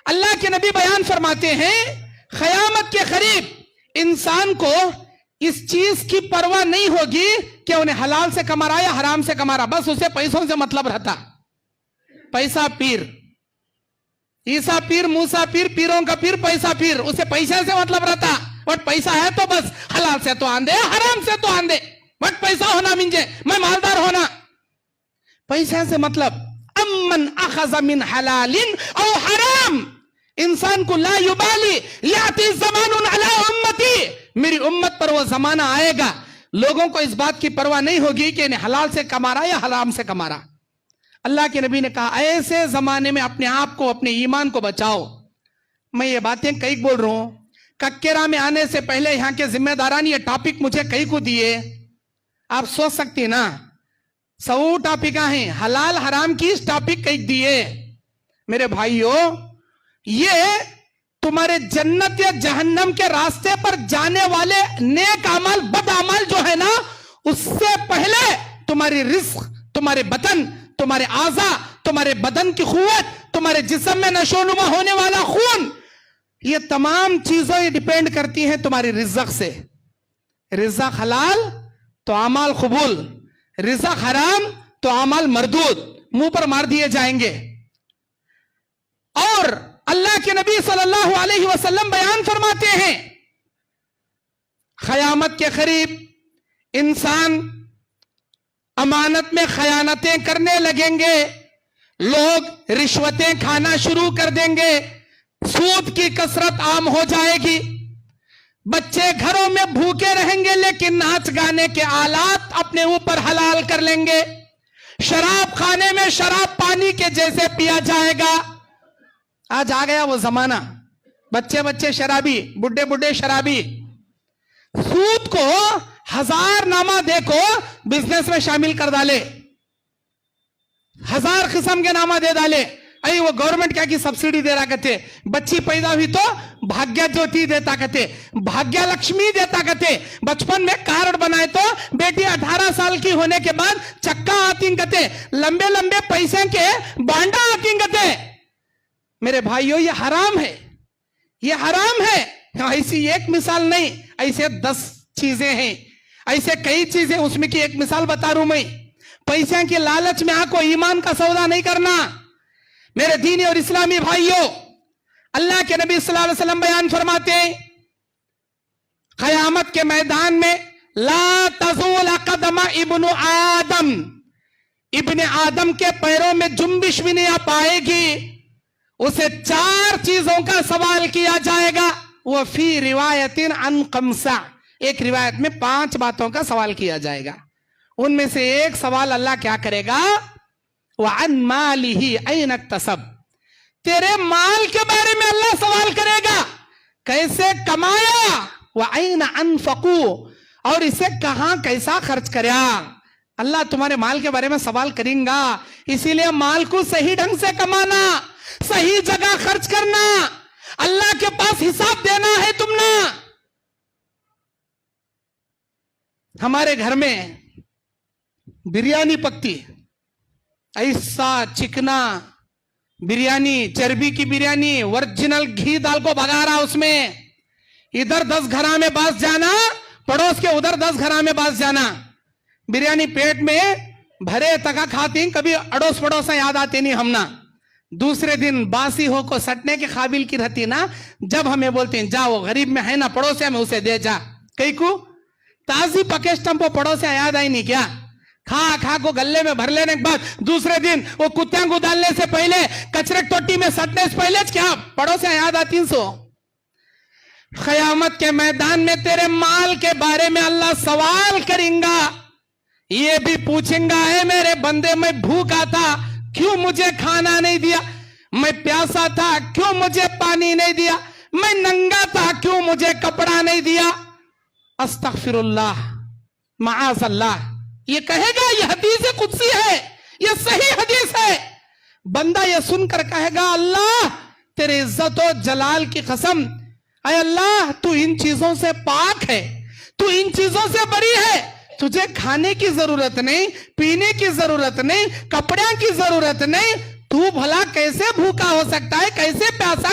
اللہ کے نبی بیان فرماتے ہیں قیامت کے قریب انسان کو اس چیز کی پرواہ نہیں ہوگی کہ انہیں حلال سے کما رہا یا حرام سے کما رہا، بس اسے پیسوں سے مطلب رہتا. پیسہ پیر، عیسیٰ پیر، موسیٰ پیر، پیروں کا پیر، پیسہ پیر، اسے پیسے سے مطلب رہتا. بٹ پیسہ ہے تو بس حلال سے تو آندے، حرام سے تو آندے، بٹ پیسہ ہونا منجے، میں مالدار ہونا. پیسے سے مطلب امن اخذ من حلال او حرام، انسان کو لا یبالی یاتی زمان علی امتی، میری امت پر وہ زمانہ آئے گا لوگوں کو اس بات کی پرواہ نہیں ہوگی کہ انہیں حلال سے کما رہا یا حرام سے کما رہا. اللہ کے نبی نے کہا ایسے زمانے میں اپنے آپ کو، اپنے ایمان کو بچاؤ. میں یہ باتیں کئی بول رہا ہوں، ککیرا میں آنے سے پہلے یہاں کے ذمہ داران یہ ٹاپک مجھے کئی کو دیے. آپ سوچ سکتی نا 100 ٹاپکاں ہیں، حلال حرام کی اس ٹاپک کئی دیے. میرے بھائیوں، یہ تمہارے جنت یا جہنم کے راستے پر جانے والے نیک اعمال، بد اعمال جو ہے نا، اس سے پہلے تمہاری رزق، تمہارے بدن، تمہارے اعضاء، تمہارے بدن کی قوت، تمہارے جسم میں نشو و نما ہونے والا خون، یہ تمام چیزیں ڈیپینڈ کرتی ہیں تمہاری رزق سے. رزق حلال تو اعمال قبول، رزق حرام تو اعمال مردود، منہ پر مار دیے جائیں گے. اور اللہ کے نبی صلی اللہ علیہ وسلم بیان فرماتے ہیں قیامت کے قریب انسان امانت میں خیانتیں کرنے لگیں گے، لوگ رشوتیں کھانا شروع کر دیں گے، سود کی کثرت عام ہو جائے گی، بچے گھروں میں بھوکے رہیں گے لیکن ناچ گانے کے آلات اپنے اوپر حلال کر لیں گے، شراب خانے میں شراب پانی کے جیسے پیا جائے گا. آج آ گیا وہ زمانہ، بچے بچے شرابی، بڈھے بڈھے شرابی، سود کو 1000 نامہ دے کو بزنس میں شامل کر ڈالے، 1000 قسم کے نامہ دے ڈالے. ای وہ گورنمنٹ کیا کی سبسیڈی دے رہا کہتے، بچی پیدا ہوئی تو بھاگیہ جوتی دیتا کہتے، بھاگیہ لکشمی دیتا کہتے، بچپن میں کارڈ بنائے تو بیٹی 18 سال کی ہونے کے بعد چکا آتی کہتے، لمبے لمبے پیسے کے بانڈا آتی کہتے. میرے بھائیوں، یہ حرام ہے، یہ حرام ہے. ایسی ایک مثال نہیں، ایسے 10 چیزیں ہیں، ایسے کئی چیزیں، اس میں کی ایک مثال بتا رہا ہوں میں. پیسے کے لالچ میں آپ کو ایمان کا سودا نہیں کرنا. میرے دینی اور اسلامی بھائیوں، اللہ کے نبی صلی اللہ علیہ وسلم بیان فرماتے ہیں قیامت کے میدان میں لا تزول قدم ابن آدم، ابن آدم کے پیروں میں جنبش بھی نہیں آ پائے گی، اسے 4 چیزوں کا سوال کیا جائے گا. وہ فی روایت عن خمسہ، ایک روایت میں 5 باتوں کا سوال کیا جائے گا. ان میں سے ایک سوال اللہ کیا کرے گا، وَعَن مَالِهِ أَيْنَ اكْتَسَبَ، تیرے مال کے بارے میں اللہ سوال کرے گا، کیسے کمایا، وَأَيْنَ أَنفَقُوا، اور اسے کہاں کیسا خرچ کریا. اللہ تمہارے مال کے بارے میں سوال کریں گا. اسی لیے مال کو صحیح ڈھنگ سے کمانا، صحیح جگہ خرچ کرنا، اللہ کے پاس حساب دینا ہے تم نے. ہمارے گھر میں بریانی پکتی، ایسا چکنا بریانی، چربی کی بریانی، ورجنل گھی ڈال کو بھگا رہا اس میں، ادھر 10 گھرا میں باز جانا، پڑوس کے ادھر 10 گھرا میں باز جانا. بریانی پیٹ میں بھرے تکا کھاتی، کبھی اڑوس پڑوس یاد آتے نہیں ہم نا. دوسرے دن باسی ہو کو سٹنے کے قابل کی رہتی نا، جب ہمیں بولتے ہیں جا وہ غریب میں ہے نا پڑوسیا میں اسے دے جا. کئی کو تازی پکیشٹم کو پڑوسیا یاد آئی نہیں کیا، کھا کو گلے میں بھر لینے کے بعد دوسرے دن وہ کتیاں کو ڈالنے سے پہلے، کچرے ٹوٹی میں سٹنے سے پہلے کیا پڑوسیا یاد آتی سو. قیامت کے میدان میں تیرے مال کے بارے میں اللہ سوال کریں گا. یہ بھی پوچھیں گا اے میرے بندے، میں بھوکا تھا کیوں مجھے کھانا نہیں دیا، میں پیاسا تھا کیوں مجھے پانی نہیں دیا، میں ننگا تھا کیوں مجھے کپڑا نہیں دیا. استغفر اللہ، معاذ اللہ، یہ کہے گا. یہ حدیث قدسی ہے، یہ صحیح حدیث ہے. بندہ یہ سن کر کہے گا اللہ تیرے عزت و جلال کی قسم، اے اللہ تو ان چیزوں سے پاک ہے، تو ان چیزوں سے بری ہے، تجھے کھانے کی ضرورت نہیں، پینے کی ضرورت نہیں، کپڑے کی ضرورت نہیں، تو بھلا کیسے بھوکا ہو سکتا ہے، کیسے پیاسا